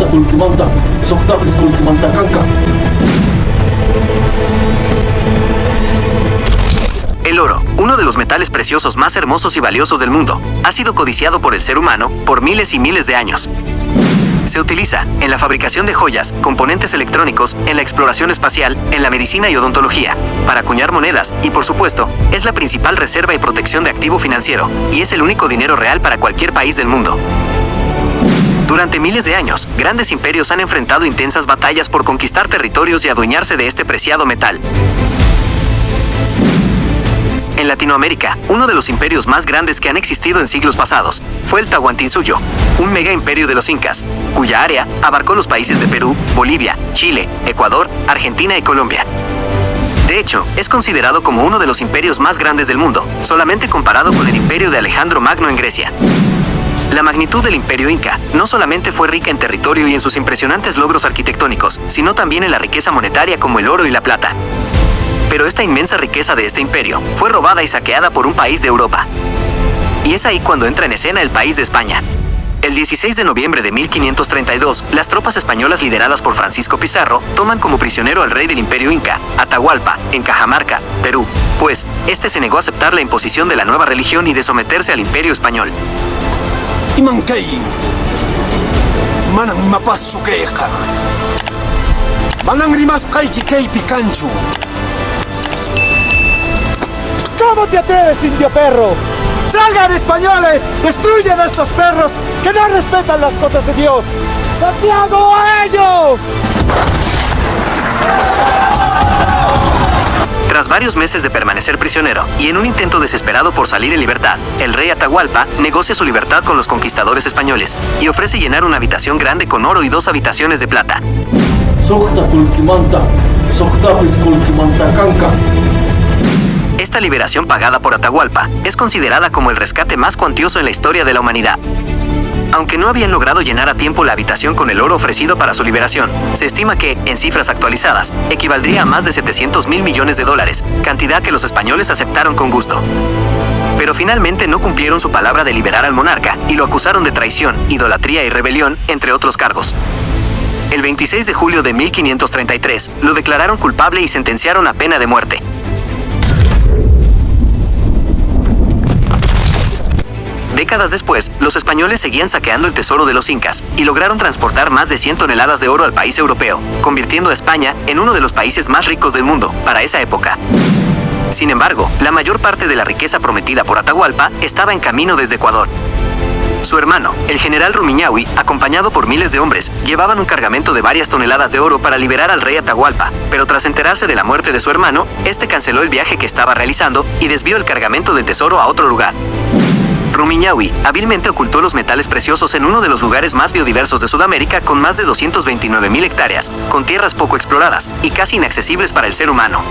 kulkimanta, soqtapis kulkimanta kanka. El oro, uno de los metales preciosos más hermosos y valiosos del mundo, ha sido codiciado por el ser humano por miles y miles de años. Se utiliza en la fabricación de joyas, componentes electrónicos, en la exploración espacial, en la medicina y odontología, para acuñar monedas y, por supuesto, es la principal reserva y protección de activo financiero, y es el único dinero real para cualquier país del mundo. Durante miles de años, grandes imperios han enfrentado intensas batallas por conquistar territorios y adueñarse de este preciado metal. En Latinoamérica, uno de los imperios más grandes que han existido en siglos pasados fue el Tahuantinsuyo, un mega imperio de los incas, cuya área abarcó los países de Perú, Bolivia, Chile, Ecuador, Argentina y Colombia. De hecho, es considerado como uno de los imperios más grandes del mundo, solamente comparado con el imperio de Alejandro Magno en Grecia. La magnitud del imperio inca no solamente fue rica en territorio y en sus impresionantes logros arquitectónicos, sino también en la riqueza monetaria como el oro y la plata. Pero esta inmensa riqueza de este imperio fue robada y saqueada por un país de Europa. Y es ahí cuando entra en escena el país de España. El 16 de noviembre de 1532, las tropas españolas lideradas por Francisco Pizarro toman como prisionero al rey del imperio inca, Atahualpa, en Cajamarca, Perú, pues este se negó a aceptar la imposición de la nueva religión y de someterse al imperio español. Imankei, manang imapas sukeja, manang rimas kaiki keipi kanchu. ¿Cómo te atreves, indio perro? ¡Salgan, españoles! ¡Destruyan a estos perros que no respetan las cosas de Dios! ¡Santiago, a ellos! Tras varios meses de permanecer prisionero y en un intento desesperado por salir en libertad, el rey Atahualpa negocia su libertad con los conquistadores españoles y ofrece llenar una habitación grande con oro y 2 habitaciones de plata. Soqta kulkimanta, soqtapis kulkimanta kanka. Esta liberación pagada por Atahualpa es considerada como el rescate más cuantioso en la historia de la humanidad. Aunque no habían logrado llenar a tiempo la habitación con el oro ofrecido para su liberación, se estima que, en cifras actualizadas, equivaldría a más de 700.000 millones de dólares, cantidad que los españoles aceptaron con gusto. Pero finalmente no cumplieron su palabra de liberar al monarca y lo acusaron de traición, idolatría y rebelión, entre otros cargos. El 26 de julio de 1533, lo declararon culpable y sentenciaron a pena de muerte. Décadas después, los españoles seguían saqueando el tesoro de los incas y lograron transportar más de 100 toneladas de oro al país europeo, convirtiendo a España en uno de los países más ricos del mundo para esa época. Sin embargo, la mayor parte de la riqueza prometida por Atahualpa estaba en camino desde Ecuador. Su hermano, el general Rumiñahui, acompañado por miles de hombres, llevaban un cargamento de varias toneladas de oro para liberar al rey Atahualpa, pero tras enterarse de la muerte de su hermano, este canceló el viaje que estaba realizando y desvió el cargamento del tesoro a otro lugar. Rumiñahui hábilmente ocultó los metales preciosos en uno de los lugares más biodiversos de Sudamérica con más de 229.000 hectáreas, con tierras poco exploradas y casi inaccesibles para el ser humano.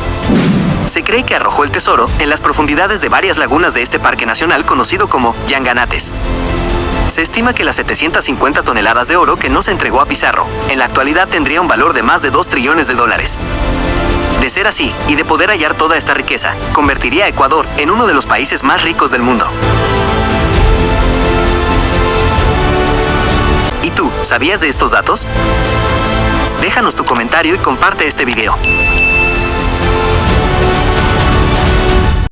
Se cree que arrojó el tesoro en las profundidades de varias lagunas de este parque nacional conocido como Yanganates. Se estima que las 750 toneladas de oro que no se entregó a Pizarro, en la actualidad tendría un valor de más de 2 trillones de dólares. De ser así, y de poder hallar toda esta riqueza, convertiría a Ecuador en uno de los países más ricos del mundo. ¿Y tú, sabías de estos datos? Déjanos tu comentario y comparte este video.